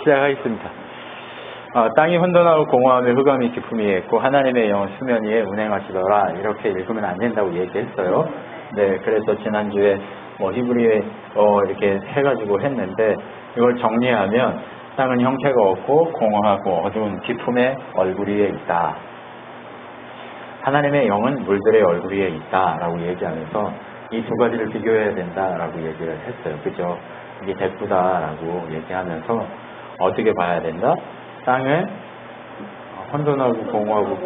시작하겠습니다. 땅이 혼돈하고 공허함에 흑암이 깊음이 있고 하나님의 영은 수면 위에 운행하시더라. 이렇게 읽으면 안 된다고 얘기했어요. 네, 그래서 지난주에 히브리에 이렇게 해가지고 했는데 이걸 정리하면 땅은 형태가 없고 공허하고 어두운 깊음의 얼굴 위에 있다. 하나님의 영은 물들의 얼굴 위에 있다라고 얘기하면서 이 두 가지를 비교해야 된다라고 얘기를 했어요. 그죠? 이게 대꾸다라고 얘기하면서 어떻게 봐야 된다? 땅을 혼돈하고 공허하고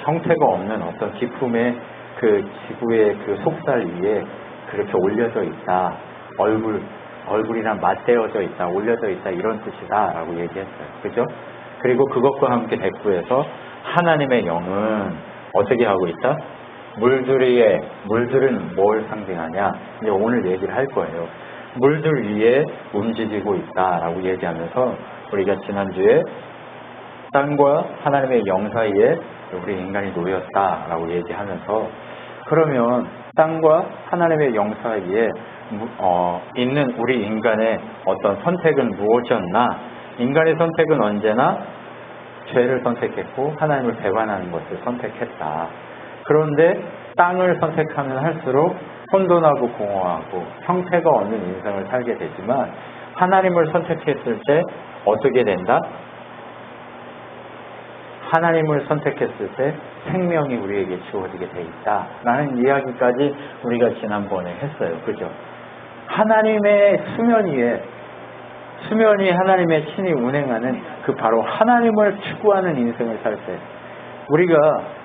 형태가 없는 어떤 깊음의 그 지구의 그 속살 위에 그렇게 올려져 있다. 얼굴이랑 맞대어져 있다. 올려져 있다. 이런 뜻이다라고 얘기했어요. 그죠? 그리고 그것과 함께 대꾸해서 하나님의 영은 어떻게 하고 있다? 물들은 뭘 상징하냐? 이제 오늘 얘기를 할 거예요. 물들 위에 움직이고 있다라고 얘기하면서 우리가 지난주에 땅과 하나님의 영 사이에 우리 인간이 놓였다라고 얘기하면서 그러면 땅과 하나님의 영 사이에 있는 우리 인간의 어떤 선택은 무엇이었나? 인간의 선택은 언제나 죄를 선택했고 하나님을 배반하는 것을 선택했다. 그런데 땅을 선택하면 할수록 혼돈하고 공허하고 형태가 없는 인생을 살게 되지만 하나님을 선택했을 때 어떻게 된다? 하나님을 선택했을 때 생명이 우리에게 주어지게 돼 있다. 라는 이야기까지 우리가 지난번에 했어요. 그죠? 하나님의 수면 위에 하나님의 신이 운행하는 그 바로 하나님을 추구하는 인생을 살 때 우리가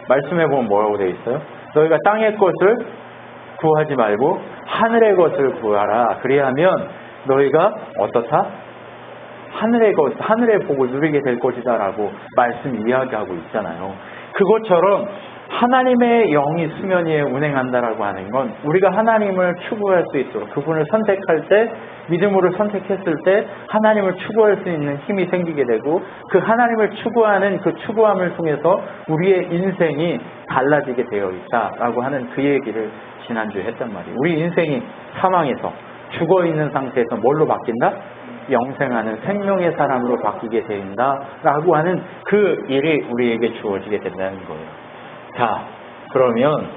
말씀해 보면 뭐라고 되어 있어요? 너희가 땅의 것을 구하지 말고 하늘의 것을 구하라. 그리하면 너희가 어떻다? 하늘의 복을 누리게 될 것이다라고 말씀 이야기하고 있잖아요. 그것처럼 하나님의 영이 수면 위에 운행한다라고 하는 건 우리가 하나님을 추구할 수 있도록 그분을 선택할 때 믿음으로 선택했을 때 하나님을 추구할 수 있는 힘이 생기게 되고 그 하나님을 추구하는 그 추구함을 통해서 우리의 인생이 달라지게 되어 있다라고 하는 그 얘기를 지난주에 했단 말이에요. 우리 인생이 사망에서 죽어있는 상태에서 뭘로 바뀐다? 영생하는 생명의 사람으로 바뀌게 된다라고 하는 그 일이 우리에게 주어지게 된다는 거예요. 자, 그러면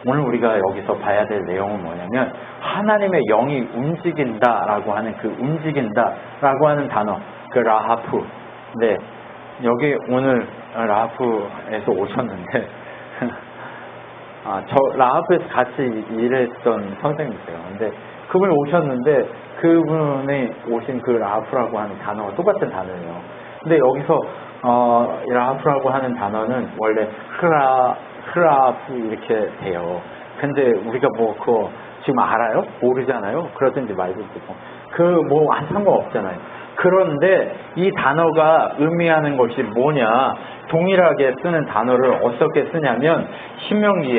오늘 우리가 여기서 봐야 될 내용은 뭐냐면 하나님의 영이 움직인다라고 하는 그 움직인다라고 하는 단어, 그 라하프. 네, 여기 오늘 라하프에서 오셨는데 저 라하프에서 같이 일했던 선생님이세요. 근데 그분이 오셨는데 그분이 오신 그 라하프라고 하는 단어가 똑같은 단어예요. 근데 여기서 라하프라고 하는 단어는 원래 흐라프 이렇게 돼요. 근데 우리가 그거 지금 알아요? 모르잖아요? 그러든지 말든지 상관없잖아요. 그런데 이 단어가 의미하는 것이 뭐냐? 동일하게 쓰는 단어를 어떻게 쓰냐면 신명기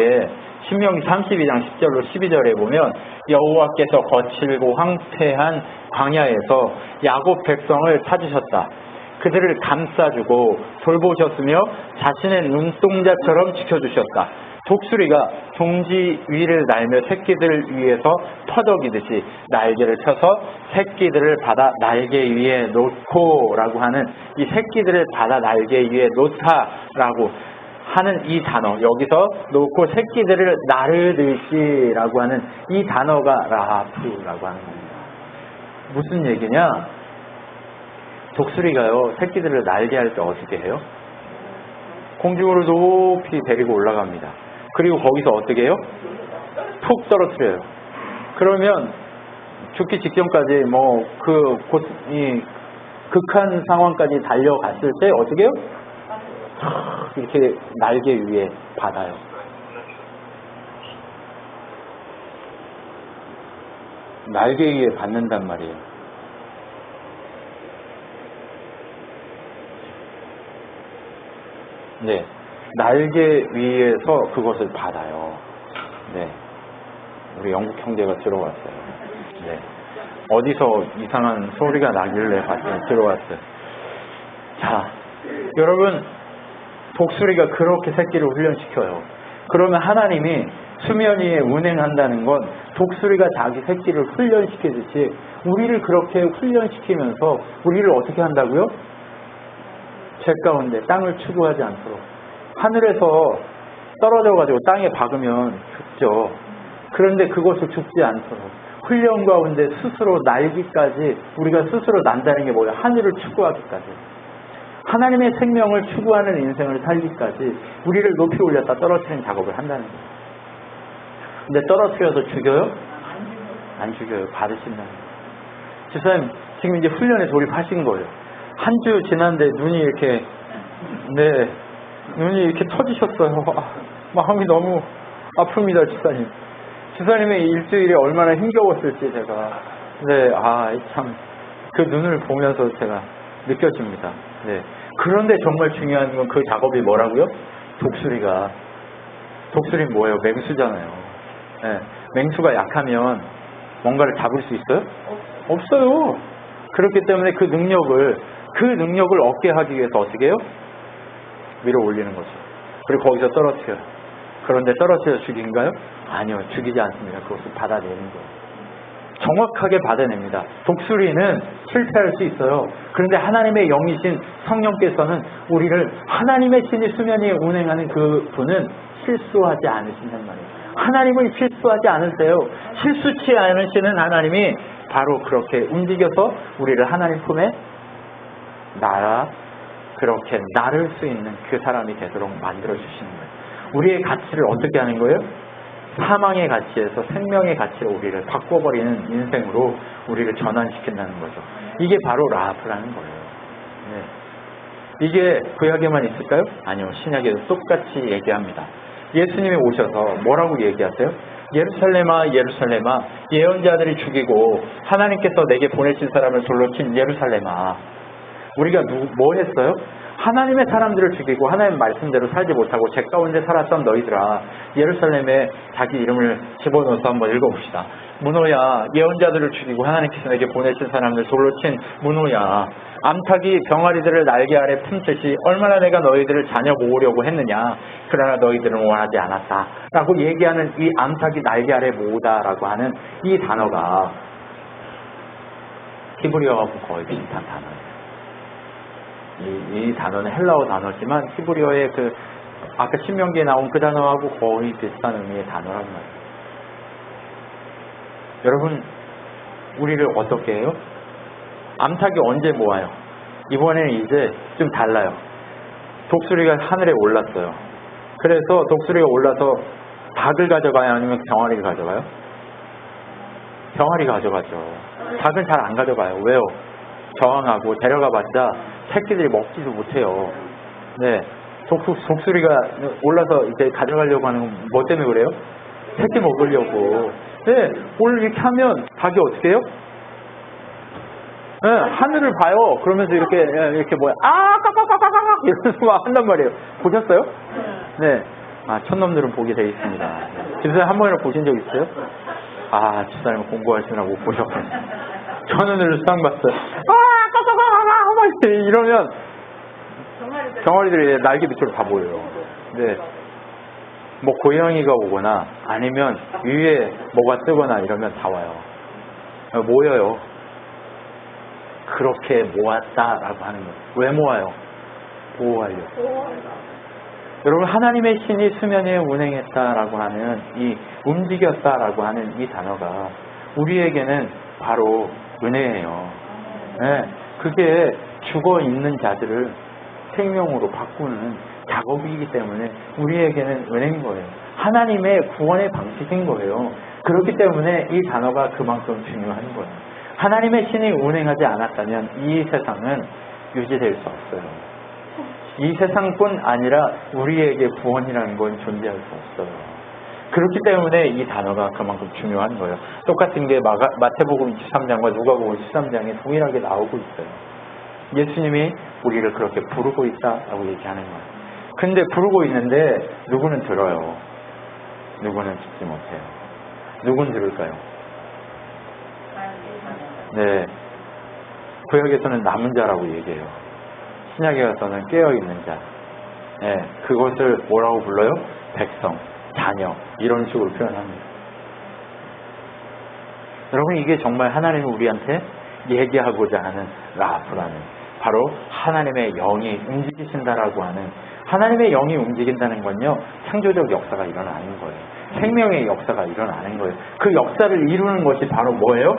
32장 10절로 12절에 보면 여호와께서 거칠고 황폐한 광야에서 야곱 백성을 찾으셨다. 그들을 감싸주고 돌보셨으며 자신의 눈동자처럼 지켜주셨다. 독수리가 둥지 위를 날며 새끼들 위에서 터덕이듯이 날개를 펴서 새끼들을 받아 날개 위에 놓고 라고 하는 이 새끼들을 받아 날개 위에 놓다라고 하는 이 단어, 여기서 놓고 새끼들을 나르듯이 라고 하는 이 단어가 라하프라고 하는 겁니다. 무슨 얘기냐? 독수리가요, 새끼들을 날게 할 때 어떻게 해요? 공중으로 높이 데리고 올라갑니다. 그리고 거기서 어떻게 해요? 푹 떨어뜨려요. 그러면 죽기 직전까지 극한 상황까지 달려갔을 때 어떻게 해요? 이렇게 날개 위에 받아요. 날개 위에 받는단 말이에요. 네, 날개 위에서 그것을 받아요. 네, 우리 영국 형제가 들어왔어요. 네, 어디서 이상한 소리가 나길래 들어왔어요. 자, 여러분, 독수리가 그렇게 새끼를 훈련시켜요. 그러면 하나님이 수면 위에 운행한다는 건 독수리가 자기 새끼를 훈련시키듯이 우리를 그렇게 훈련시키면서 우리를 어떻게 한다고요? 죄 가운데 땅을 추구하지 않도록. 하늘에서 떨어져가지고 땅에 박으면 죽죠. 그런데 그것을 죽지 않도록 훈련 가운데 스스로 날기까지 우리가 스스로 난다는 게 뭐예요? 하늘을 추구하기까지. 하나님의 생명을 추구하는 인생을 살기까지 우리를 높이 올렸다 떨어뜨리는 작업을 한다는 거예요. 근데 떨어뜨려서 죽여요? 안 죽여요. 받으신다는 거예요. 집사님 지금 이제 훈련에 돌입하신 거예요. 한 주 지났는데 눈이 이렇게 눈이 이렇게 터지셨어요. 마음이 너무 아픕니다, 집사님. 집사님의 일주일에 얼마나 힘겨웠을지 제가 참 그 눈을 보면서 제가 느껴집니다. 네. 그런데 정말 중요한 건 그 작업이 뭐라고요? 독수리는 뭐예요? 맹수잖아요. 네. 맹수가 약하면 뭔가를 잡을 수 있어요? 없어요. 그렇기 때문에 그 능력을 얻게 하기 위해서 어떻게 해요? 위로 올리는 거죠. 그리고 거기서 떨어뜨려요. 그런데 떨어뜨려 죽인가요? 아니요. 죽이지 않습니다. 그것을 받아내는 거예요. 정확하게 받아냅니다. 독수리는 실패할 수 있어요. 그런데 하나님의 영이신 성령께서는 우리를 하나님의 신이 수면 위에 운행하는 그 분은 실수하지 않으신단 말이에요. 하나님은 실수하지 않으세요. 실수치 않으시는 하나님이 바로 그렇게 움직여서 우리를 하나님 품에 그렇게 나를 수 있는 그 사람이 되도록 만들어주시는 거예요. 우리의 가치를 어떻게 하는 거예요? 사망의 가치에서 생명의 가치로 우리를 바꿔버리는 인생으로 우리를 전환시킨다는 거죠. 이게 바로 라합이라는 거예요. 네. 이게 구약에만 있을까요? 아니요. 신약에도 똑같이 얘기합니다. 예수님이 오셔서 뭐라고 얘기하세요? 예루살렘아 예루살렘아 예언자들이 죽이고 하나님께서 내게 보내신 사람을 돌로 친 예루살렘아. 우리가 뭐 했어요? 하나님의 사람들을 죽이고 하나님의 말씀대로 살지 못하고 죄 가운데 살았던 너희들아, 예루살렘에 자기 이름을 집어넣어서 한번 읽어봅시다. 문호야, 예언자들을 죽이고 하나님께서 내게 보내신 사람들 돌로 친 문호야, 암탉이 병아리들을 날개 아래 품듯이 얼마나 내가 너희들을 자녀 모으려고 했느냐, 그러나 너희들은 원하지 않았다 라고 얘기하는 이 암탉이 날개 아래 모으다라고 하는 이 단어가 히브리어하고 거의 비슷한 단어예요. 이 단어는 헬라어 단어지만 히브리어의 아까 신명기에 나온 그 단어하고 거의 비슷한 의미의 단어란 말이에요. 여러분, 우리를 어떻게 해요? 암탉이 언제 모아요? 이번에는 이제 좀 달라요. 독수리가 하늘에 올랐어요. 그래서 독수리가 올라서 닭을 가져가요? 아니면 병아리를 가져가요? 병아리 가져가죠. 닭은 잘 안 가져가요. 왜요? 저항하고 데려가봤자 새끼들이 먹지도 못해요. 네, 독수리가 올라서 이제 가져가려고 하는 건 뭐 때문에 그래요? 새끼 먹으려고. 네, 오늘 이렇게 하면 닭이 어떻게 해요? 네, 하늘을 봐요. 그러면서 이렇게 까까까까까까 이러면서 막 한단 말이에요. 보셨어요? 네. 촌놈들은 보게 돼 있습니다. 집사님 한 번이나 보신 적 있어요? 집사님 공부하시느라 못 보셨군요. 저는 늘 수상 봤어요. 이러면 병아리들이 날개 밑으로 다 보여요. 네. 뭐 고양이가 오거나 아니면 위에 뭐가 뜨거나 이러면 다 와요. 모여요. 그렇게 모았다라고 하는 거예요. 왜 모아요? 보호하려고. 여러분, 하나님의 신이 수면 위에 운행했다라고 하는 이 움직였다라고 하는 이 단어가 우리에게는 바로 은혜예요. 네. 그게 죽어 있는 자들을 생명으로 바꾸는 작업이기 때문에 우리에게는 은혜인 거예요. 하나님의 구원의 방식인 거예요. 그렇기 때문에 이 단어가 그만큼 중요한 거예요. 하나님의 신이 운행하지 않았다면 이 세상은 유지될 수 없어요. 이 세상뿐 아니라 우리에게 구원이라는 건 존재할 수 없어요. 그렇기 때문에 이 단어가 그만큼 중요한 거예요. 똑같은 게 마태복음 23장과 누가복음 13장에 동일하게 나오고 있어요. 예수님이 우리를 그렇게 부르고 있다라고 얘기하는 거예요. 근데 부르고 있는데 누구는 들어요. 누구는 듣지 못해요. 누군 들을까요? 네, 구약에서는 남은 자라고 얘기해요. 신약에 가서는 깨어있는 자. 네, 그것을 뭐라고 불러요? 백성. 자녀 이런 식으로 표현합니다. 여러분 이게 정말 하나님이 우리한테 얘기하고자 하는 라프라는 바로 하나님의 영이 움직이신다라고 하는 하나님의 영이 움직인다는 건요 창조적 역사가 일어나는 거예요. 생명의 역사가 일어나는 거예요. 그 역사를 이루는 것이 바로 뭐예요?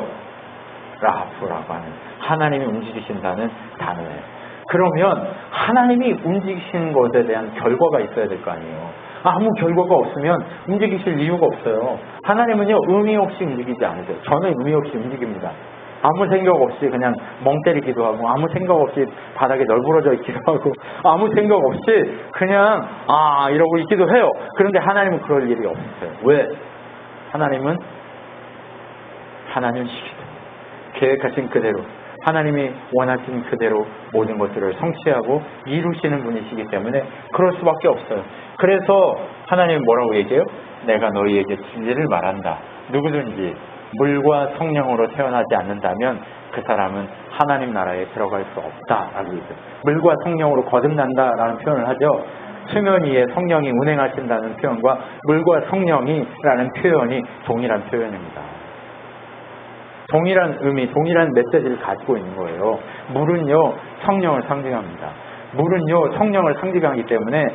라프라고 하는 하나님이 움직이신다는 단어예요. 그러면 하나님이 움직이시는 것에 대한 결과가 있어야 될 거 아니에요. 아무 결과가 없으면 움직이실 이유가 없어요. 하나님은요 의미 없이 움직이지 않으세요. 저는 의미 없이 움직입니다. 아무 생각 없이 그냥 멍 때리기도 하고 아무 생각 없이 바닥에 널브러져 있기도 하고 아무 생각 없이 그냥 이러고 있기도 해요. 그런데 하나님은 그럴 일이 없어요. 왜? 하나님은 시키다. 계획하신 그대로 하나님이 원하신 그대로 모든 것들을 성취하고 이루시는 분이시기 때문에 그럴 수밖에 없어요. 그래서 하나님은 뭐라고 얘기해요? 내가 너희에게 진리를 말한다. 누구든지 물과 성령으로 태어나지 않는다면 그 사람은 하나님 나라에 들어갈 수 없다라고 얘기해요. 물과 성령으로 거듭난다라는 표현을 하죠. 수면 위에 성령이 운행하신다는 표현과 물과 성령이라는 표현이 동일한 표현입니다. 동일한 의미, 동일한 메시지를 가지고 있는 거예요. 물은요 성령을 상징합니다. 물은요 성령을 상징하기 때문에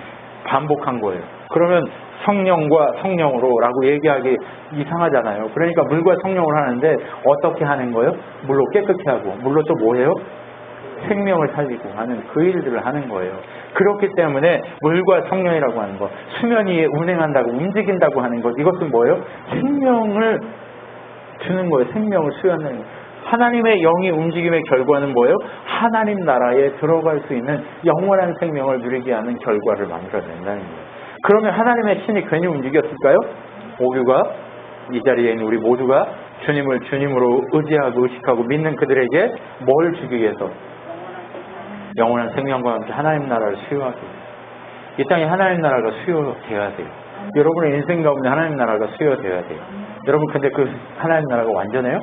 반복한 거예요. 그러면 성령과 성령으로 라고 얘기하기 이상하잖아요. 그러니까 물과 성령을 하는데 어떻게 하는 거예요? 물로 깨끗이 하고 물로 또 뭐예요? 생명을 살리고 하는 그 일들을 하는 거예요. 그렇기 때문에 물과 성령이라고 하는 것, 수면 위에 운행한다고 움직인다고 하는 것, 이것은 뭐예요? 생명을 주는 거예요. 생명을 수여하는 거예요. 하나님의 영이 움직임의 결과는 뭐예요? 하나님 나라에 들어갈 수 있는 영원한 생명을 누리게 하는 결과를 만들어낸다는 거예요. 그러면 하나님의 신이 괜히 움직였을까요? 오규가 이 자리에 있는 우리 모두가 주님을 주님으로 의지하고 의식하고 믿는 그들에게 뭘 주기 위해서? 영원한 생명과 함께 하나님 나라를 수여하기 위해서. 이 땅에 하나님 나라가 수여되어야 돼요. 여러분의 인생 가운데 하나님 나라가 수여되어야 돼요. 여러분 근데 그 하나님 나라가 완전해요?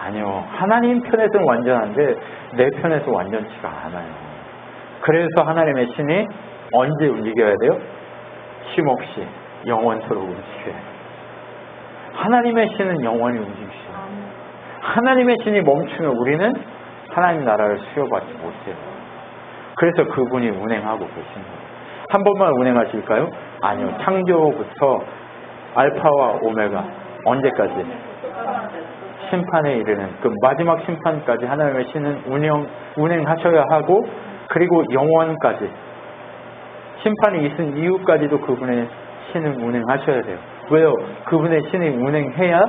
아니요. 하나님 편에서는 완전한데 내 편에서 완전치가 않아요. 그래서 하나님의 신이 언제 움직여야 돼요? 쉼없이 영원토록 움직여야 돼요. 하나님의 신은 영원히 움직이시죠. 하나님의 신이 멈추면 우리는 하나님 나라를 수여받지 못해요. 그래서 그분이 운행하고 계신 거예요. 한 번만 운행하실까요? 아니요. 창조부터 알파와 오메가 언제까지? 심판에 이르는 그 마지막 심판까지 하나님의 신은 운행하셔야 하고 그리고 영원까지 심판이 있은 이후까지도 그분의 신은 운행하셔야 돼요. 왜요? 그분의 신이 운행해야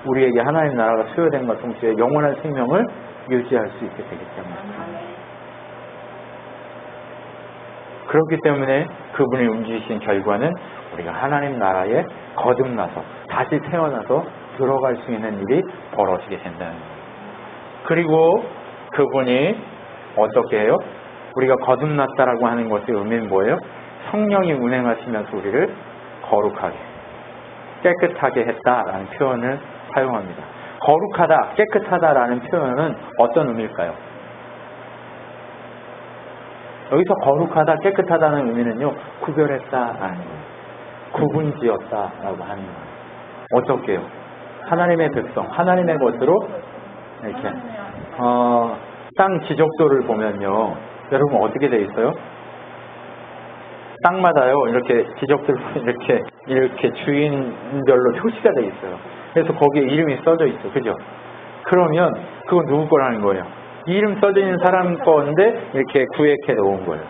우리에게 하나님 나라가 수여된과 동시에 영원한 생명을 유지할 수 있게 되기 때문입니다. 그렇기 때문에 그분이 움직이신 결과는 우리가 하나님 나라에 거듭나서 다시 태어나서 들어갈 수 있는 일이 벌어지게 된다는 거예요. 그리고 그분이 어떻게 해요? 우리가 거듭났다라고 하는 것의 의미는 뭐예요? 성령이 운행하시면서 우리를 거룩하게, 깨끗하게 했다라는 표현을 사용합니다. 거룩하다, 깨끗하다라는 표현은 어떤 의미일까요? 여기서 거룩하다, 깨끗하다는 의미는요, 구별했다라는 거예요. 구분지었다라고 하는 거예요. 어떻게 해요? 하나님의 백성, 하나님의 것으로 이렇게 땅 지적도를 보면요, 여러분 어떻게 돼 있어요? 땅마다요 이렇게 지적들 이렇게 주인별로 표시가 돼 있어요. 그래서 거기에 이름이 써져 있어, 그죠? 그러면 그건 누구 거라는 거예요? 이름 써져 있는 사람 건데 이렇게 구획해 놓은 거예요.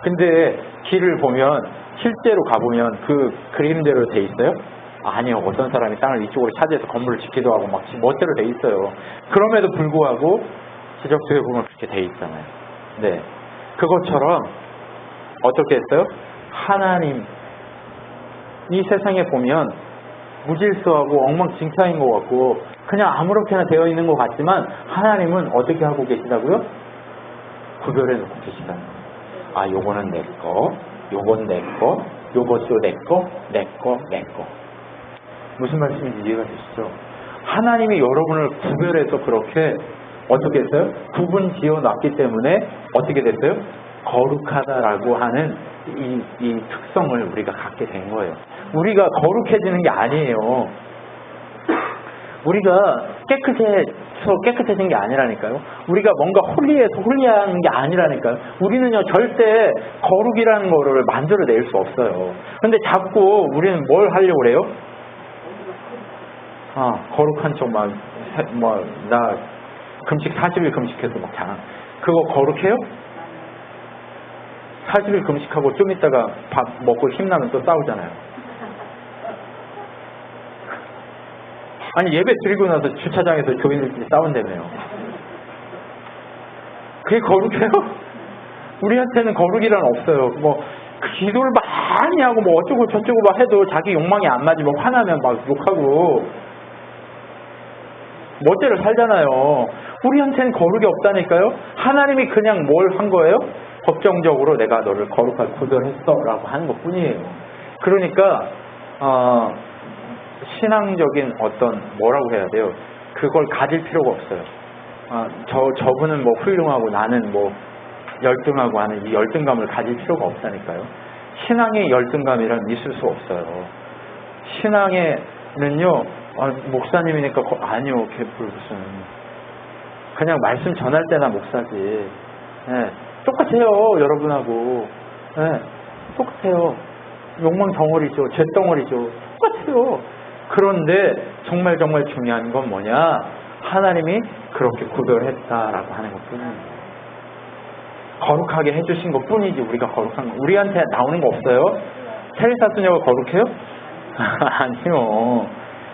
근데 길을 보면 실제로 가보면 그 그림대로 돼 있어요? 아니요. 어떤 사람이 땅을 이쪽으로 차지해서 건물을 짓기도 하고 막 멋대로 돼 있어요. 그럼에도 불구하고 지적도에 보면 그렇게 돼 있잖아요. 네, 그것처럼 어떻게 했어요? 하나님, 이 세상에 보면 무질서하고 엉망진창인 것 같고 그냥 아무렇게나 되어 있는 것 같지만 하나님은 어떻게 하고 계시다고요? 구별해 놓고 계시다는 거예요. 아, 요거는 내 거, 요건 내 거, 요것도 내 거, 내 거, 내 거. 무슨 말씀인지 이해가 되시죠? 하나님이 여러분을 구별해서 그렇게 어떻게 했어요? 구분 지어 놨기 때문에 어떻게 됐어요? 거룩하다라고 하는 이 특성을 우리가 갖게 된 거예요. 우리가 거룩해지는 게 아니에요. 우리가 깨끗해진 게 아니라니까요. 우리가 뭔가 홀리해서 홀리한 게 아니라니까요. 우리는요, 절대 거룩이라는 거를 만들어낼 수 없어요. 근데 자꾸 우리는 뭘 하려고 그래요? 거룩한 척 나 금식 40일 금식해서 막 그거 거룩해요? 40일 금식하고 좀 있다가 밥 먹고 힘나면 또 싸우잖아요. 아니, 예배 드리고 나서 주차장에서 교인들끼리 싸운다며요. 그게 거룩해요? 우리한테는 거룩이란 없어요. 기도를 많이 하고 어쩌고 저쩌고 막 해도 자기 욕망이 안 맞으면 화나면 막 욕하고 멋대로 살잖아요. 우리한테는 거룩이 없다니까요. 하나님이 그냥 뭘 한 거예요? 법정적으로 내가 너를 거룩하게 구별했어 라고 하는 것 뿐이에요. 그러니까 신앙적인 뭐라고 해야 돼요? 그걸 가질 필요가 없어요. 저분은 훌륭하고 나는 열등하고 하는 이 열등감을 가질 필요가 없다니까요. 신앙의 열등감이란 있을 수 없어요. 신앙에는요, 목사님이니까 아니요, 무슨 그냥 말씀 전할 때나 목사지. 네, 똑같아요, 여러분하고. 네, 똑같아요. 욕망 덩어리죠, 죄 덩어리죠. 똑같아요. 그런데 정말 중요한 건 뭐냐? 하나님이 그렇게 구별했다라고 하는 것뿐입니다. 거룩하게 해주신 것뿐이지 우리가 거룩한 거. 우리한테 나오는 거 없어요? 테레사 수녀가 거룩해요? 아니요.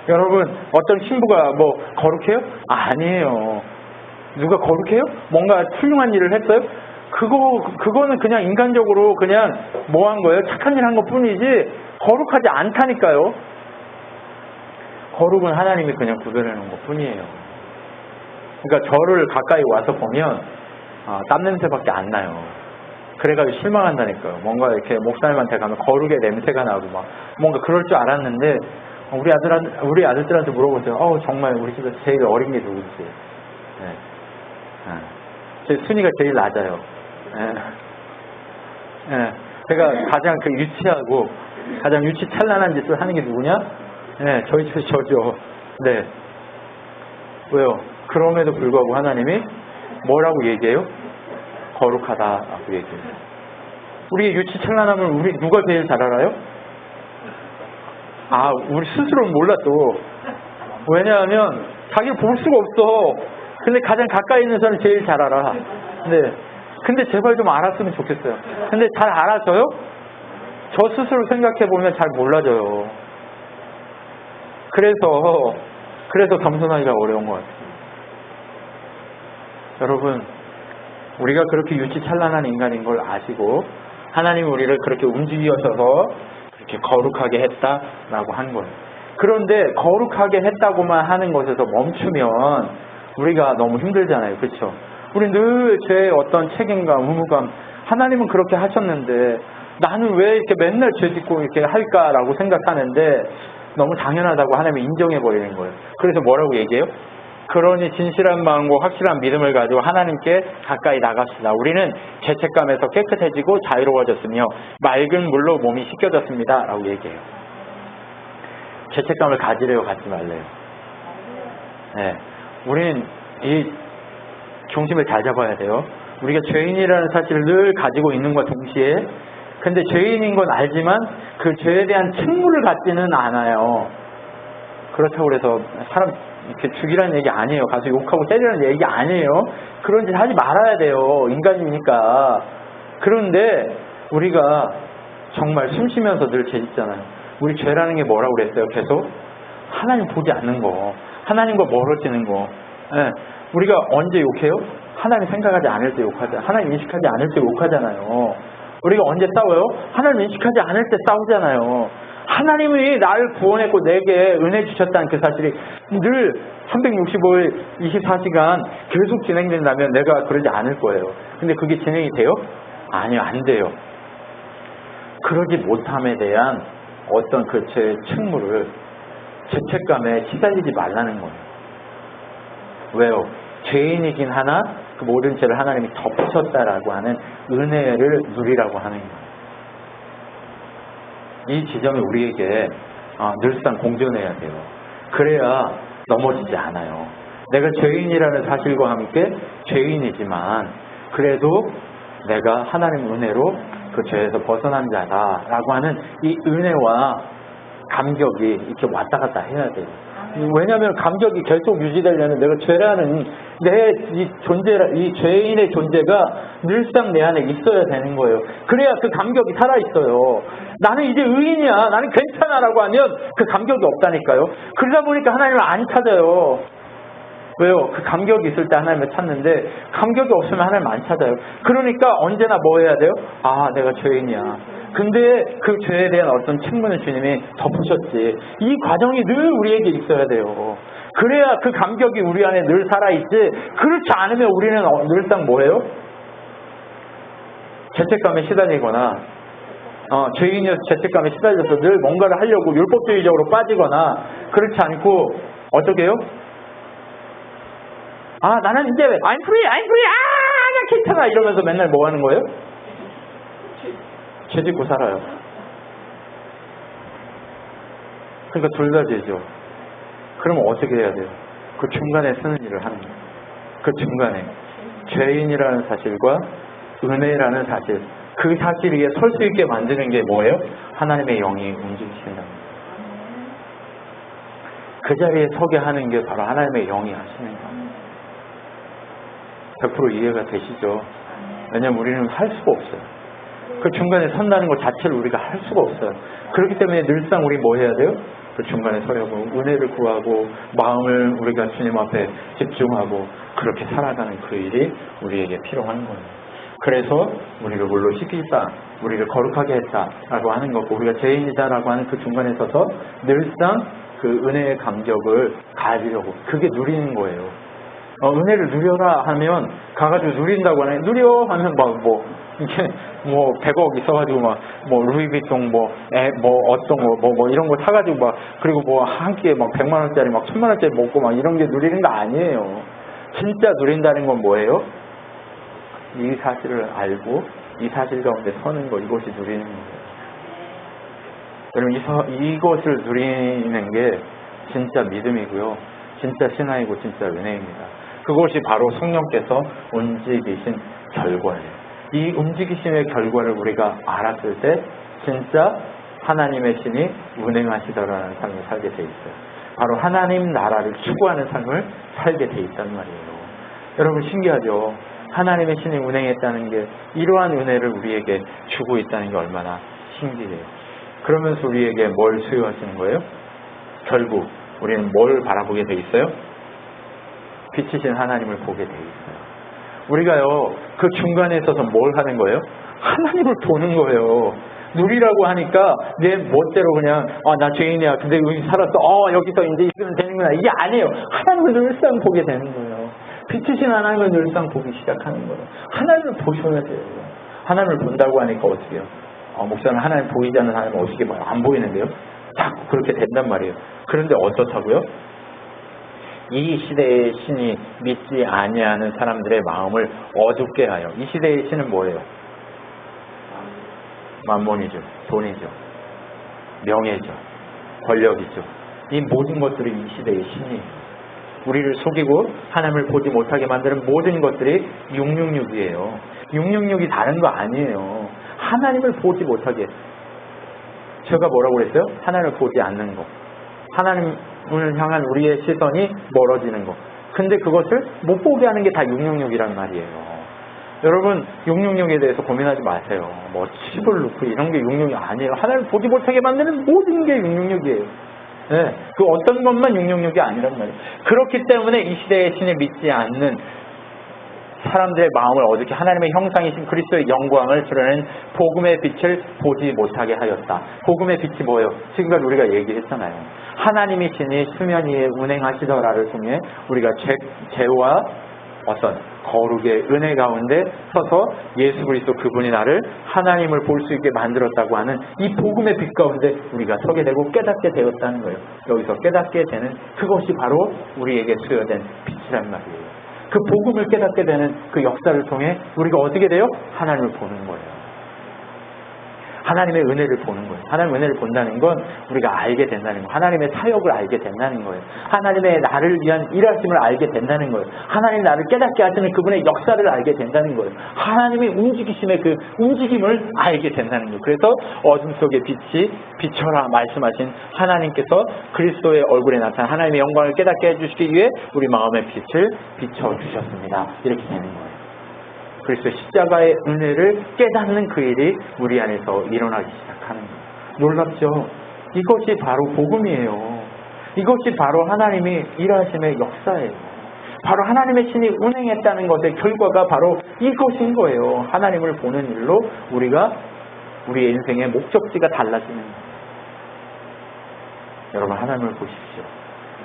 여러분, 어떤 신부가 거룩해요? 아니에요. 누가 거룩해요? 뭔가 훌륭한 일을 했어요? 그거는 그냥 인간적으로 그냥 한 거예요? 착한 일 한 것 뿐이지 거룩하지 않다니까요. 거룩은 하나님이 그냥 구별해 놓은 것 뿐이에요. 그러니까 저를 가까이 와서 보면 땀 냄새밖에 안 나요. 그래가지고 실망한다니까요. 뭔가 이렇게 목사님한테 가면 거룩의 냄새가 나고 뭔가 그럴 줄 알았는데 우리 아들들한테 물어보세요. 정말 우리 집에서 제일 어린 게 누구지? 네. 제 순위가 제일 낮아요. 네. 네. 제가 가장 유치하고 가장 유치찬란한 짓을 하는 게 누구냐? 네, 저희 집에서 저죠. 네. 왜요? 그럼에도 불구하고 하나님이 뭐라고 얘기해요? 거룩하다라고 얘기해요. 우리의 유치찬란함을 우리 누가 제일 잘 알아요? 우리 스스로는 몰라도. 왜냐하면 자기를 볼 수가 없어. 근데 가장 가까이 있는 사람이 제일 잘 알아. 네. 근데 제발 좀 알았으면 좋겠어요. 근데 잘 알아져요? 저 스스로 생각해보면 잘 몰라져요. 그래서 겸손하기가 어려운 것 같아요. 여러분, 우리가 그렇게 유치찬란한 인간인 걸 아시고 하나님이 우리를 그렇게 움직이셔서 그렇게 거룩하게 했다라고 한 거예요. 그런데 거룩하게 했다고만 하는 것에서 멈추면 우리가 너무 힘들잖아요. 그렇죠? 우리 늘 죄의 어떤 책임감, 의무감, 하나님은 그렇게 하셨는데 나는 왜 이렇게 맨날 죄 짓고 이렇게 할까라고 생각하는데 너무 당연하다고 하나님이 인정해버리는 거예요. 그래서 뭐라고 얘기해요? 그러니 진실한 마음과 확실한 믿음을 가지고 하나님께 가까이 나갑시다. 우리는 죄책감에서 깨끗해지고 자유로워졌으며 맑은 물로 몸이 씻겨졌습니다. 라고 얘기해요. 죄책감을 가지래요, 갖지 말래요? 네. 우리는 이 중심을 잘 잡아야 돼요. 우리가 죄인이라는 사실을 늘 가지고 있는 것과 동시에 근데 죄인인 건 알지만 그 죄에 대한 책무를 갖지는 않아요. 그렇다고 해서 사람 이렇게 죽이라는 얘기 아니에요. 가서 욕하고 때리라는 얘기 아니에요. 그런 짓 하지 말아야 돼요. 인간이니까. 그런데 우리가 정말 숨 쉬면서 늘 죄 짓잖아요. 우리 죄라는 게 뭐라고 그랬어요? 계속 하나님 보지 않는 거, 하나님과 멀어지는 거. 네. 우리가 언제 욕해요? 하나님 생각하지 않을 때 욕하잖아요. 하나님 인식하지 않을 때 욕하잖아요. 우리가 언제 싸워요? 하나님 인식하지 않을 때 싸우잖아요. 하나님이 나를 구원했고 내게 은혜 주셨다는 그 사실이 늘 365일 24시간 계속 진행된다면 내가 그러지 않을 거예요. 근데 그게 진행이 돼요? 아니요, 안 돼요. 그러지 못함에 대한 어떤 그 제 책무를 죄책감에 시달리지 말라는 거예요. 왜요? 죄인이긴 하나 그 모든 죄를 하나님이 덮으셨다라고 하는 은혜를 누리라고 하는 거예요. 이 지점이 우리에게 늘상 공존해야 돼요. 그래야 넘어지지 않아요. 내가 죄인이라는 사실과 함께 죄인이지만 그래도 내가 하나님 은혜로 그 죄에서 벗어난 자다라고 하는 이 은혜와 감격이 이렇게 왔다 갔다 해야 돼요. 왜냐하면 감격이 계속 유지되려면 내가 죄라는 내 이 존재, 이 죄인의 존재가 늘상 내 안에 있어야 되는 거예요. 그래야 그 감격이 살아있어요. 나는 이제 의인이야, 나는 괜찮아라고 하면 그 감격이 없다니까요. 그러다 보니까 하나님을 안 찾아요. 왜요? 그 감격이 있을 때 하나님을 찾는데 감격이 없으면 하나님 안 찾아요. 그러니까 언제나 뭐 해야 돼요? 내가 죄인이야. 근데 그 죄에 대한 어떤 책무는 주님이 덮으셨지. 이 과정이 늘 우리에게 있어야 돼요. 그래야 그 감격이 우리 안에 늘 살아있지. 그렇지 않으면 우리는 늘상 뭐예요? 죄책감에 시달리거나 죄인이어서 죄책감에 시달려서 늘 뭔가를 하려고 율법주의적으로 빠지거나 그렇지 않고 어떻게 해요? 나는 이제 I'm free, 나 괜찮아 이러면서 맨날 뭐 하는 거예요? 죄 짓고 살아요. 그러니까 둘 다 죄죠. 그러면 어떻게 해야 돼요? 그 중간에 쓰는 일을 하는 거예요. 그 중간에 죄인이라는 사실과 은혜라는 사실, 그 사실 위에 설 수 있게 만드는 게 뭐예요? 하나님의 영이 움직이신다는 거예요. 그 자리에 서게 하는 게 바로 하나님의 영이 하시는 거예요. 100% 이해가 되시죠? 왜냐면 우리는 할 수가 없어요. 그 중간에 선다는 것 자체를 우리가 할 수가 없어요. 그렇기 때문에 늘상 우리 뭐 해야 돼요? 그 중간에 서려고 은혜를 구하고 마음을 우리가 주님 앞에 집중하고 그렇게 살아가는 그 일이 우리에게 필요한 거예요. 그래서 우리를 물로 씻기다, 우리를 거룩하게 했다라고 하는 거고 우리가 죄인이다라고 하는 그 중간에 서서 늘상 그 은혜의 감격을 가지려고 그게 누리는 거예요. 은혜를 누려라 하면 가가지고 누린다고 하네. 누려 하면 이렇게 100억 있어가지고 루이비통 어떤 이런 거 사가지고 그리고 한 끼에 100만 원짜리 1000만 원짜리 먹고 이런 게 누리는 거 아니에요. 진짜 누린다는 건 뭐예요? 이 사실을 알고 이 사실 가운데 서는 거, 이것이 누리는 거예요. 여러분 이것을 누리는 게 진짜 믿음이고요. 진짜 신앙이고 진짜 은혜입니다. 그것이 바로 성령께서 움직이신 결과예요. 이 움직이심의 결과를 우리가 알았을 때 진짜 하나님의 신이 운행하시더라는 삶을 살게 돼 있어요. 바로 하나님 나라를 추구하는 삶을 살게 돼 있단 말이에요. 여러분 신기하죠? 하나님의 신이 운행했다는 게 이러한 은혜를 우리에게 주고 있다는 게 얼마나 신기해요. 그러면서 우리에게 뭘 수요하시는 거예요? 결국 우리는 뭘 바라보게 돼 있어요? 빛이신 하나님을 보게 돼 있어요. 우리가요 그 중간에 있어서 뭘 하는 거예요? 하나님을 보는 거예요. 누리라고 하니까 내 멋대로 그냥 나 죄인이야. 근데 여기 살았어. 여기서 이제 이기면 되는구나. 이게 아니에요. 하나님을 늘상 보게 되는 거예요. 빛이신 하나님을 늘상 보기 시작하는 거예요. 하나님을 보셔야 돼요. 하나님을 본다고 하니까 어떻게 해요? 목사는 하나님 보이지 않는 하나님 어떻게 봐요? 안 보이는데요? 자꾸 그렇게 된단 말이에요. 그런데 어떻다고요? 이 시대의 신이 믿지 아니하는 사람들의 마음을 어둡게 하여. 이 시대의 신은 뭐예요? 만몬이죠. 돈이죠. 명예죠. 권력이죠. 이 모든 것들이 이 시대의 신이에요. 우리를 속이고 하나님을 보지 못하게 만드는 모든 것들이 666이에요. 666이 다른 거 아니에요. 하나님을 보지 못하게. 제가 뭐라고 그랬어요? 하나님을 보지 않는 거. 하나님을 향한 우리의 시선이 멀어지는 거. 근데 그것을 못 보게 하는 게 다 666이란 말이에요. 여러분 666에 대해서 고민하지 마세요. 칩을 넣고 이런 게 666이 아니에요. 하나님을 보지 못하게 만드는 모든 게 666이에요. 네, 그 어떤 것만 666이 아니란 말이에요. 그렇기 때문에 이 시대의 신을 믿지 않는 사람들의 마음을 어둡게 하나님의 형상이신 그리스도의 영광을 드러내는 복음의 빛을 보지 못하게 하였다. 복음의 빛이 뭐예요? 지금까지 우리가 얘기했잖아요. 하나님이 신이 수면 위에 운행하시더라를 통해 우리가 죄와 어떤 거룩의 은혜 가운데 서서 예수 그리스도 그분이 나를 하나님을 볼 수 있게 만들었다고 하는 이 복음의 빛 가운데 우리가 서게 되고 깨닫게 되었다는 거예요. 여기서 깨닫게 되는 그것이 바로 우리에게 수여된 빛이란 말이에요. 그 복음을 깨닫게 되는 그 역사를 통해 우리가 어떻게 돼요? 하나님을 보는 거예요. 하나님의 은혜를 보는 거예요. 하나님의 은혜를 본다는 건 우리가 알게 된다는 거예요. 하나님의 사역을 알게 된다는 거예요. 하나님의 나를 위한 일하심을 알게 된다는 거예요. 하나님 나를 깨닫게 하시는 그분의 역사를 알게 된다는 거예요. 하나님의 움직이심의 그 움직임을 알게 된다는 거예요. 그래서 어둠 속에 빛이 비춰라 말씀하신 하나님께서 그리스도의 얼굴에 나타난 하나님의 영광을 깨닫게 해주시기 위해 우리 마음의 빛을 비춰주셨습니다. 이렇게 되는 거예요. 그래서 십자가의 은혜를 깨닫는 그 일이 우리 안에서 일어나기 시작하는 거예요. 놀랍죠? 이것이 바로 복음이에요. 이것이 바로 하나님이 일하심의 역사예요. 바로 하나님의 신이 운행했다는 것의 결과가 바로 이것인 거예요. 하나님을 보는 일로 우리가 우리의 인생의 목적지가 달라지는 거예요. 여러분 하나님을 보십시오.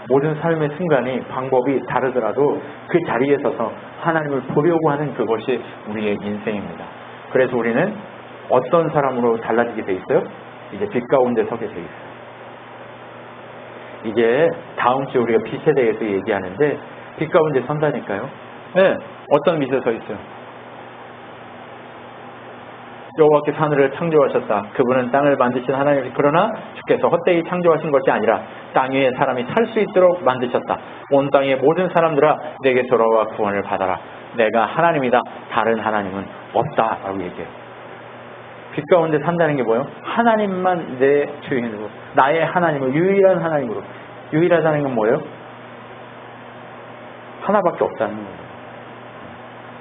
모든 삶의 순간이 방법이 다르더라도 그 자리에 서서 하나님을 보려고 하는 그것이 우리의 인생입니다. 그래서 우리는 어떤 사람으로 달라지게 돼 있어요? 이제 빛 가운데 서게 돼 있어요. 이제 다음 주에 우리가 빛에 대해서 얘기하는데 빛 가운데 선다니까요. 네, 어떤 빛에 서 있어요? 여호와께서 하늘을 창조하셨다. 그분은 땅을 만드신 하나님이시 그러나 주께서 헛되이 창조하신 것이 아니라 땅 위에 사람이 살 수 있도록 만드셨다. 온 땅의 모든 사람들아 내게 돌아와 구원을 받아라. 내가 하나님이다. 다른 하나님은 없다. 라고 얘기해요. 빛 가운데 산다는 게 뭐예요? 하나님만 내 주인으로 나의 하나님을 유일한 하나님으로. 유일하다는 건 뭐예요? 하나밖에 없다는 거예요.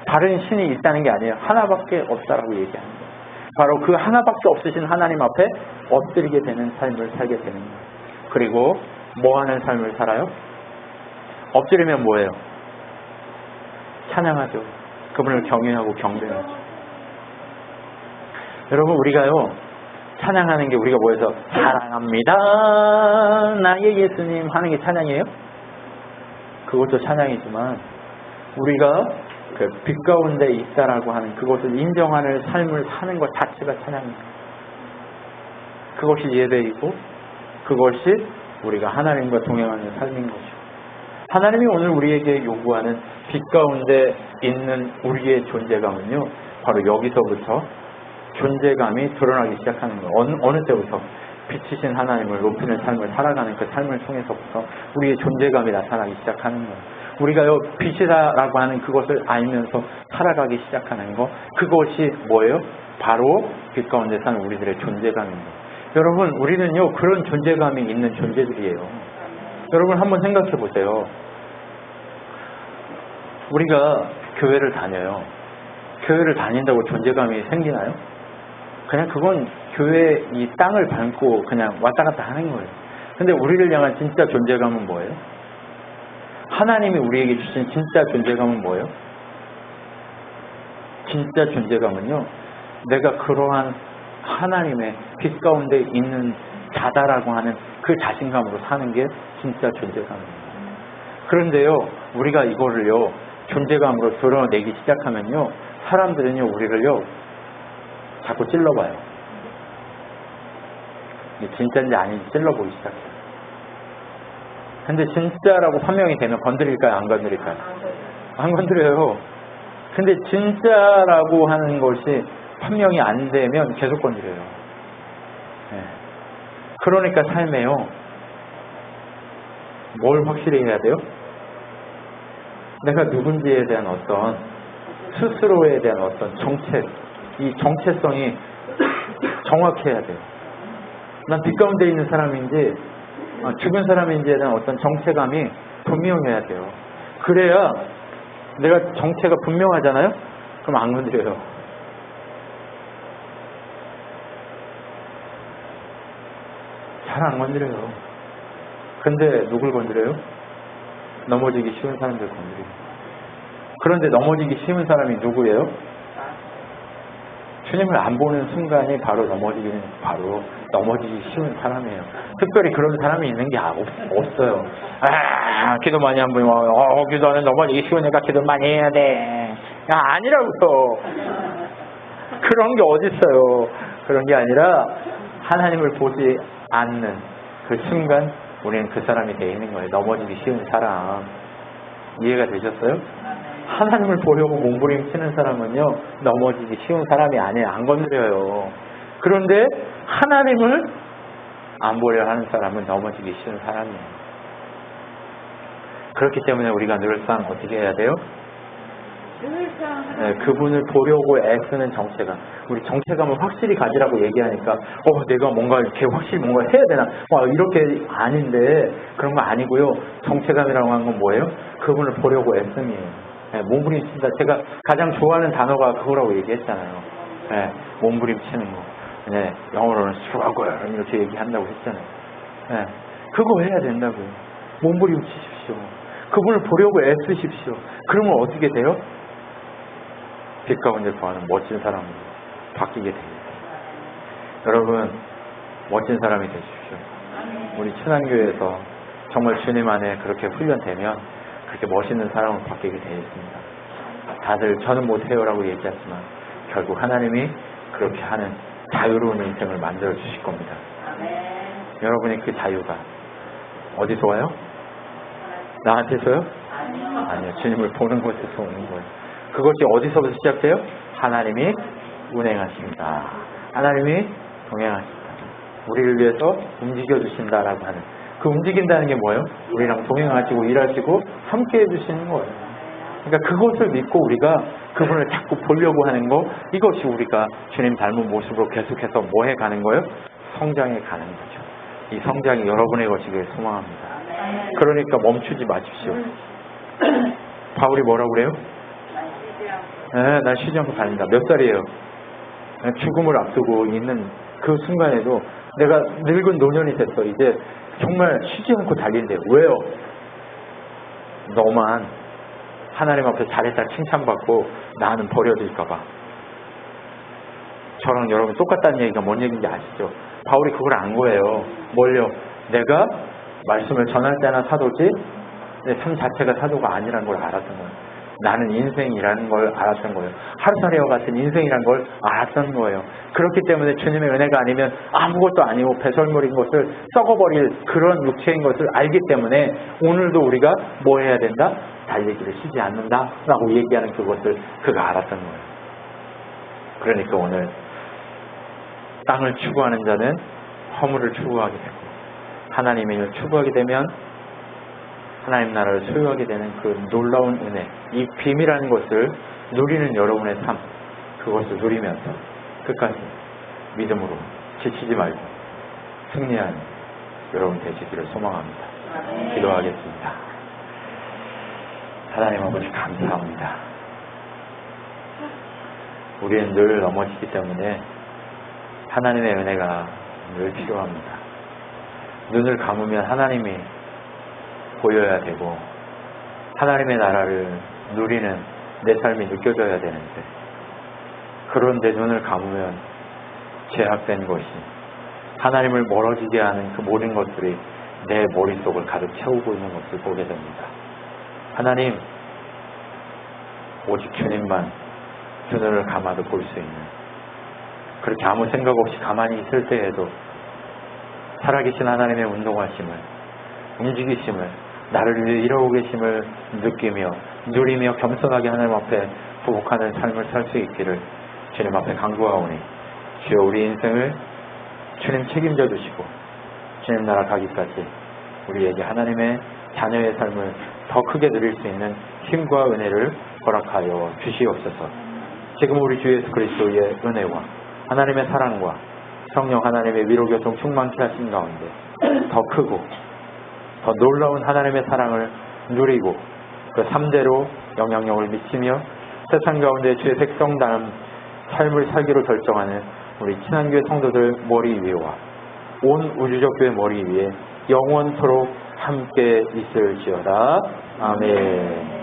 다른 신이 있다는 게 아니에요. 하나밖에 없다라고 얘기하는 거예요. 바로 그 하나밖에 없으신 하나님 앞에 엎드리게 되는 삶을 살게 되는 거예요. 그리고 뭐 하는 삶을 살아요? 엎드리면 뭐예요? 찬양하죠. 그분을 경외하고 경배하죠. 여러분 우리가요 찬양하는 게 우리가 뭐해서 사랑합니다 나의 예수님 하는 게 찬양이에요? 그것도 찬양이지만 우리가 그 빛 가운데 있다라고 하는 그것을 인정하는 삶을 사는 것 자체가 찬양입니다. 그것이 예배이고 그것이 우리가 하나님과 동행하는 삶인 거죠. 하나님이 오늘 우리에게 요구하는 빛 가운데 있는 우리의 존재감은요 바로 여기서부터 존재감이 드러나기 시작하는 거예요. 어느 때부터? 빛이신 하나님을 높이는 삶을 살아가는 그 삶을 통해서부터 우리의 존재감이 나타나기 시작하는 거예요. 우리가요 빛이다라고 하는 그것을 알면서 살아가기 시작하는 거 그것이 뭐예요? 바로 빛 가운데 사는 우리들의 존재감입니다. 여러분 우리는요 그런 존재감이 있는 존재들이에요. 여러분 한번 생각해 보세요. 우리가 교회를 다녀요. 교회를 다닌다고 존재감이 생기나요? 그냥 그건 교회 이 땅을 밟고 그냥 왔다 갔다 하는 거예요. 근데 우리를 향한 진짜 존재감은 뭐예요? 하나님이 우리에게 주신 진짜 존재감은 뭐예요? 진짜 존재감은요 내가 그러한 하나님의 빛 가운데 있는 자다라고 하는 그 자신감으로 사는 게 진짜 존재감입니다. 그런데요 우리가 이거를요 존재감으로 드러내기 시작하면요 사람들은요 우리를요 자꾸 찔러봐요. 진짜인지 아닌지 찔러보기 시작해요. 근데 진짜라고 판명이 되면 건드릴까요? 안 건드릴까요? 안 건드려요. 근데 진짜라고 하는 것이 판명이 안 되면 계속 건드려요. 네. 그러니까 삶에요. 뭘 확실히 해야 돼요? 내가 누군지에 대한 어떤 스스로에 대한 어떤 정체, 이 정체성이 정확해야 돼요. 난 빛 가운데 있는 사람인지 죽은 사람인지에 대한 어떤 정체감이 분명해야 돼요. 그래야 내가 정체가 분명하잖아요? 그럼 안 건드려요. 잘 안 건드려요. 근데 누굴 건드려요? 넘어지기 쉬운 사람들 건드려요. 그런데 넘어지기 쉬운 사람이 누구예요? 주님을 안 보는 순간이 바로 넘어지기 쉬운 사람이에요. 특별히 그런 사람이 있는 게 없어요. 기도 많이 한 분이 기도하는 넘어지기 쉬우니까 기도 많이 해야 돼. 아니라고요. 그런 게 어딨어요. 그런 게 아니라 하나님을 보지 않는 그 순간 우리는 그 사람이 되어 있는 거예요. 넘어지기 쉬운 사람. 이해가 되셨어요? 하나님을 보려고 몸부림치는 사람은요 넘어지기 쉬운 사람이 아니에요. 안 건드려요. 그런데 하나님을 안 보려 하는 사람은 넘어지기 싫은 사람이에요. 그렇기 때문에 우리가 늘상 어떻게 해야 돼요? 네, 그분을 보려고 애쓰는 정체감. 우리 정체감을 확실히 가지라고 얘기하니까 내가 뭔가 이렇게 확실히 뭔가 해야 되나 이렇게 아닌데 그런 거 아니고요. 정체감이라고 하는 건 뭐예요? 그분을 보려고 애씀이에요. 네, 몸부림친다. 제가 가장 좋아하는 단어가 그거라고 얘기했잖아요. 네, 몸부림치는 거. 네, 영어로는 struggle 이렇게 얘기한다고 했잖아요. 네, 그거 해야 된다고요. 몸부림치십시오. 그분을 보려고 애쓰십시오. 그러면 어떻게 돼요? 빛 가운데 거하는 멋진 사람으로 바뀌게 됩니다. 여러분, 멋진 사람이 되십시오. 우리 친환교에서 정말 주님 안에 그렇게 훈련되면 그렇게 멋있는 사람으로 바뀌게 되어 있습니다. 다들 저는 못해요라고 얘기하지만 결국 하나님이 그렇게 하는 자유로운 인생을 만들어 주실 겁니다. 여러분이 그 자유가 어디서 와요? 나한테서요? 아니요. 주님을 보는 곳에서 오는 거예요. 그것이 어디서부터 시작돼요? 하나님이 운행하십니다. 하나님이 동행하십니다. 우리를 위해서 움직여 주신다라고 하는 그 움직인다는 게 뭐예요? 우리랑 동행하시고 일하시고 함께 해주시는 거예요. 그러니까 그것을 믿고 우리가 그분을 자꾸 보려고 하는 거, 이것이 우리가 주님 닮은 모습으로 계속해서 뭐 해가는 거예요? 성장해 가는 거죠. 이 성장이 여러분의 것이길 소망합니다. 그러니까 멈추지 마십시오. 바울이 뭐라고 그래요? 네, 난 쉬지 않고 다닌다. 몇 살이에요? 죽음을 앞두고 있는 그 순간에도 내가 늙은 노년이 됐어. 이제 정말 쉬지 않고 달린대요. 왜요? 너만 하나님 앞에 잘했다 칭찬받고 나는 버려질까 봐. 저랑 여러분 똑같다는 얘기가 뭔 얘기인지 아시죠? 바울이 그걸 안 거예요. 뭘요? 내가 말씀을 전할 때나 사도지 내 삶 자체가 사도가 아니라는 걸 알았던 거예요. 나는 인생이라는 걸 알았던 거예요. 하루살이와 같은 인생이라는 걸 알았던 거예요. 그렇기 때문에 주님의 은혜가 아니면 아무것도 아니고 배설물인 것을 썩어버릴 그런 육체인 것을 알기 때문에 오늘도 우리가 뭐 해야 된다? 달리기를 쉬지 않는다 라고 얘기하는 그것을 그가 알았던 거예요. 그러니까 오늘 땅을 추구하는 자는 허물을 추구하게 되고 하나님의 일을 추구하게 되면 하나님 나라를 소유하게 되는 그 놀라운 은혜, 이 비밀이라는 것을 누리는 여러분의 삶, 그것을 누리면서 끝까지 믿음으로 지치지 말고 승리하는 여러분 되시기를 소망합니다. 기도하겠습니다. 하나님 아버지 감사합니다. 우리는 늘 넘어지기 때문에 하나님의 은혜가 늘 필요합니다. 눈을 감으면 하나님이 보여야 되고 하나님의 나라를 누리는 내 삶이 느껴져야 되는데 그런데 눈을 감으면 제약된 것이 하나님을 멀어지게 하는 그 모든 것들이 내 머릿속을 가득 채우고 있는 것을 보게 됩니다. 하나님, 오직 주님만 두 눈을 감아도 볼 수 있는 그렇게 아무 생각 없이 가만히 있을 때에도 살아계신 하나님의 운동하심을 움직이심을 나를 위해 일하고 계심을 느끼며 누리며 겸손하게 하나님 앞에 부복하는 삶을 살 수 있기를 주님 앞에 간구하오니 주여 우리 인생을 주님 책임져 주시고 주님 나라 가기까지 우리에게 하나님의 자녀의 삶을 더 크게 누릴 수 있는 힘과 은혜를 허락하여 주시옵소서. 지금 우리 주 예수 그리스도의 은혜와 하나님의 사랑과 성령 하나님의 위로교통 충만케 하신 가운데 더 크고 더 놀라운 하나님의 사랑을 누리고 그 3대로 영향력을 미치며 세상 가운데 주의 색성 다음 삶을 살기로 결정하는 우리 친환교회 성도들 머리 위와 온 우주적 교회 머리 위에 영원토록 함께 있을지어다. 아멘.